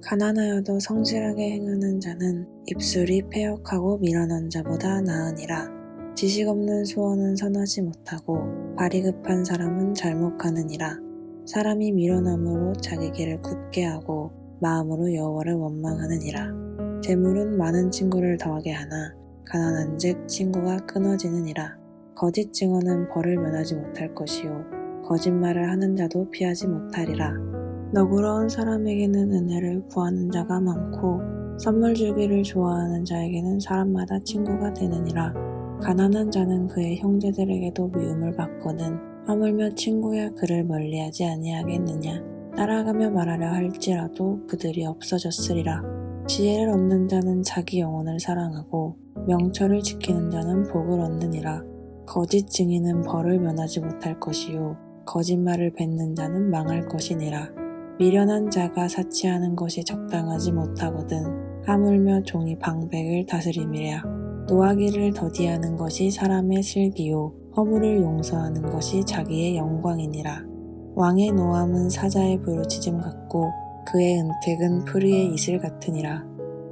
가난하여도 성실하게 행하는 자는 입술이 패역하고 미련한 자보다 나으니라. 지식 없는 소원은 선하지 못하고 발이 급한 사람은 잘못하느니라. 사람이 미련함으로 자기 길을 굳게 하고 마음으로 여호와를 원망하느니라. 재물은 많은 친구를 더하게 하나 가난한즉 친구가 끊어지느니라. 거짓 증언은 벌을 면하지 못할 것이요 거짓말을 하는 자도 피하지 못하리라. 너그러운 사람에게는 은혜를 구하는 자가 많고 선물 주기를 좋아하는 자에게는 사람마다 친구가 되느니라. 가난한 자는 그의 형제들에게도 미움을 받거든 하물며 친구야 그를 멀리하지 아니하겠느냐. 따라가며 말하려 할지라도 그들이 없어졌으리라. 지혜를 얻는 자는 자기 영혼을 사랑하고 명철을 지키는 자는 복을 얻느니라. 거짓 증인은 벌을 면하지 못할 것이요 거짓말을 뱉는 자는 망할 것이니라. 미련한 자가 사치하는 것이 적당하지 못하거든 하물며 종이 방백을 다스림이랴. 노하기를 더디하는 것이 사람의 슬기요 허물을 용서하는 것이 자기의 영광이니라. 왕의 노함은 사자의 부르짖음 같고 그의 은택은 풀이의 이슬 같으니라.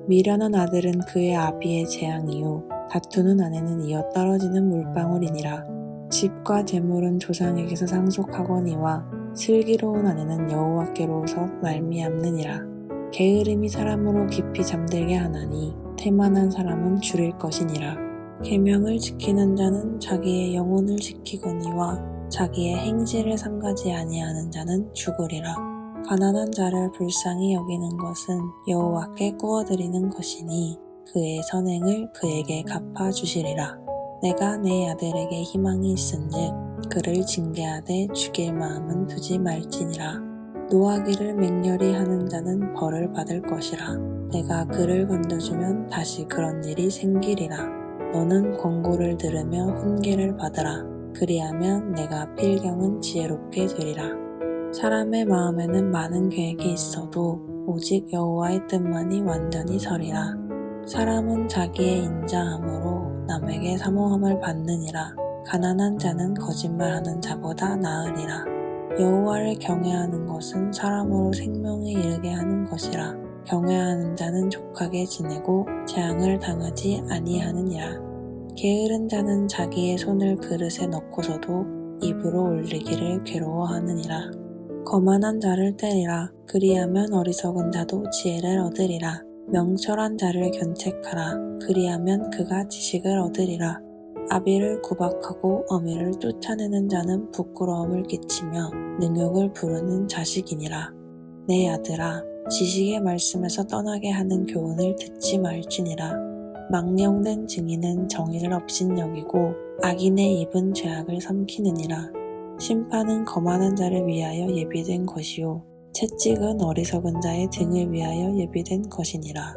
미련한 아들은 그의 아비의 재앙이요 다투는 아내는 이어 떨어지는 물방울이니라. 집과 재물은 조상에게서 상속하거니와 슬기로운 아내는 여호와께로서 말미암느니라. 게으름이 사람으로 깊이 잠들게 하나니 태만한 사람은 줄일 것이니라. 계명을 지키는 자는 자기의 영혼을 지키거니와 자기의 행실을 삼가지 아니하는 자는 죽으리라. 가난한 자를 불쌍히 여기는 것은 여호와께 구워드리는 것이니 그의 선행을 그에게 갚아주시리라. 내가 내 아들에게 희망이 있은즉 그를 징계하되 죽일 마음은 두지 말지니라. 노하기를 맹렬히 하는 자는 벌을 받을 것이라. 내가 그를 건져주면 다시 그런 일이 생기리라. 너는 권고를 들으며 훈계를 받으라. 그리하면 내가 필경은 지혜롭게 되리라. 사람의 마음에는 많은 계획이 있어도 오직 여호와의 뜻만이 완전히 서리라. 사람은 자기의 인자함으로 남에게 사모함을 받느니라. 가난한 자는 거짓말하는 자보다 나으리라. 여호와를 경외하는 것은 사람으로 생명에 이르게 하는 것이라. 경외하는 자는 족하게 지내고 재앙을 당하지 아니하느니라. 게으른 자는 자기의 손을 그릇에 넣고서도 입으로 올리기를 괴로워하느니라. 거만한 자를 때리라. 그리하면 어리석은 자도 지혜를 얻으리라. 명철한 자를 견책하라. 그리하면 그가 지식을 얻으리라. 아비를 구박하고 어미를 쫓아내는 자는 부끄러움을 끼치며 능욕을 부르는 자식이니라. 내 아들아, 지식의 말씀에서 떠나게 하는 교훈을 듣지 말지니라. 망령된 증인은 정의를 업신여기고 악인의 입은 죄악을 삼키느니라. 심판은 거만한 자를 위하여 예비된 것이요 채찍은 어리석은 자의 등을 위하여 예비된 것이니라.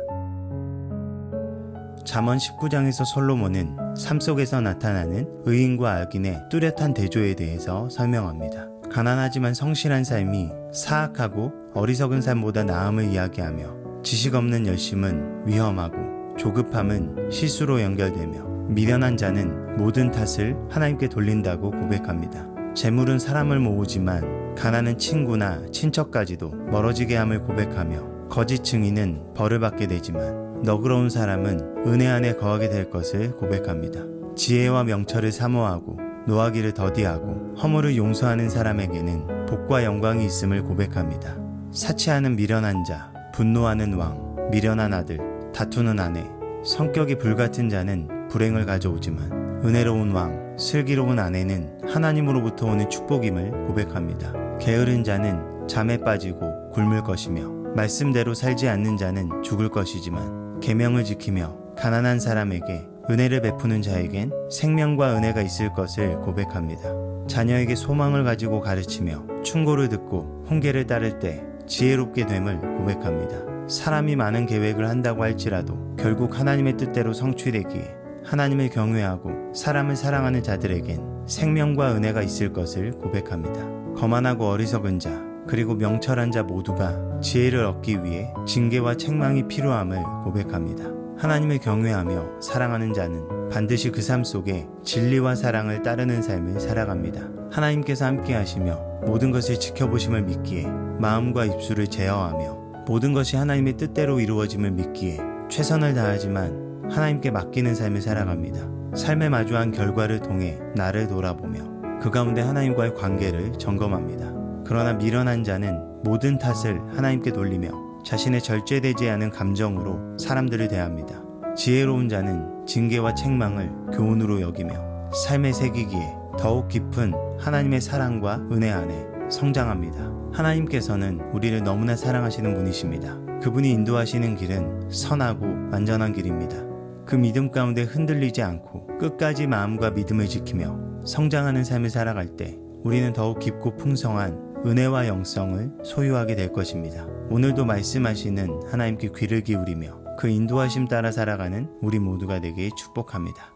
잠언 19장에서 솔로몬은 삶 속에서 나타나는 의인과 악인의 뚜렷한 대조에 대해서 설명합니다. 가난하지만 성실한 삶이 사악하고 어리석은 삶보다 나음을 이야기하며 지식 없는 열심은 위험하고 조급함은 실수로 연결되며 미련한 자는 모든 탓을 하나님께 돌린다고 고백합니다. 재물은 사람을 모으지만 가난은 친구나 친척까지도 멀어지게 함을 고백하며 거짓 증인은 벌을 받게 되지만 너그러운 사람은 은혜 안에 거하게 될 것을 고백합니다. 지혜와 명철을 사모하고 노하기를 더디하고 허물을 용서하는 사람에게는 복과 영광이 있음을 고백합니다. 사치하는 미련한 자, 분노하는 왕, 미련한 아들, 다투는 아내, 성격이 불같은 자는 불행을 가져오지만 은혜로운 왕, 슬기로운 아내는 하나님으로부터 오는 축복임을 고백합니다. 게으른 자는 잠에 빠지고 굶을 것이며 말씀대로 살지 않는 자는 죽을 것이지만 계명을 지키며 가난한 사람에게 은혜를 베푸는 자에겐 생명과 은혜가 있을 것을 고백합니다. 자녀에게 소망을 가지고 가르치며 충고를 듣고 훈계를 따를 때 지혜롭게 됨을 고백합니다. 사람이 많은 계획을 한다고 할지라도 결국 하나님의 뜻대로 성취되기에 하나님을 경외하고 사람을 사랑하는 자들에겐 생명과 은혜가 있을 것을 고백합니다. 거만하고 어리석은 자 그리고 명철한 자 모두가 지혜를 얻기 위해 징계와 책망이 필요함을 고백합니다. 하나님을 경외하며 사랑하는 자는 반드시 그 삶 속에 진리와 사랑을 따르는 삶을 살아갑니다. 하나님께서 함께 하시며 모든 것을 지켜보심을 믿기에 마음과 입술을 제어하며 모든 것이 하나님의 뜻대로 이루어짐을 믿기에 최선을 다하지만 하나님께 맡기는 삶을 살아갑니다. 삶에 마주한 결과를 통해 나를 돌아보며 그 가운데 하나님과의 관계를 점검합니다. 그러나 미련한 자는 모든 탓을 하나님께 돌리며 자신의 절제되지 않은 감정으로 사람들을 대합니다. 지혜로운 자는 징계와 책망을 교훈으로 여기며 삶에 새기기에 더욱 깊은 하나님의 사랑과 은혜 안에 성장합니다. 하나님께서는 우리를 너무나 사랑하시는 분이십니다. 그분이 인도하시는 길은 선하고 완전한 길입니다. 그 믿음 가운데 흔들리지 않고 끝까지 마음과 믿음을 지키며 성장하는 삶을 살아갈 때 우리는 더욱 깊고 풍성한 은혜와 영성을 소유하게 될 것입니다. 오늘도 말씀하시는 하나님께 귀를 기울이며 그 인도하심 따라 살아가는 우리 모두가 되길 축복합니다.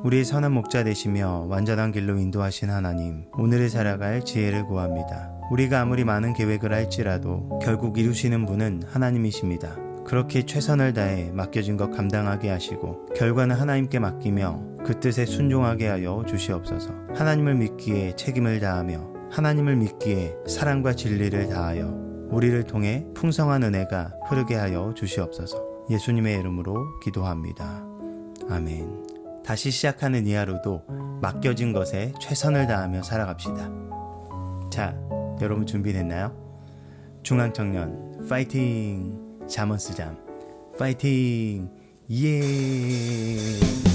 우리의 선한 목자 되시며 완전한 길로 인도하신 하나님, 오늘을 살아갈 지혜를 구합니다. 우리가 아무리 많은 계획을 할지라도 결국 이루시는 분은 하나님이십니다. 그렇게 최선을 다해 맡겨진 것 감당하게 하시고 결과는 하나님께 맡기며 그 뜻에 순종하게 하여 주시옵소서. 하나님을 믿기에 책임을 다하며 하나님을 믿기에 사랑과 진리를 다하여 우리를 통해 풍성한 은혜가 흐르게 하여 주시옵소서. 예수님의 이름으로 기도합니다. 아멘. 다시 시작하는 이 하루도 맡겨진 것에 최선을 다하며 살아갑시다. 자, 여러분 준비됐나요? 중앙청년 파이팅! 잠언스 잠 파이팅! 예!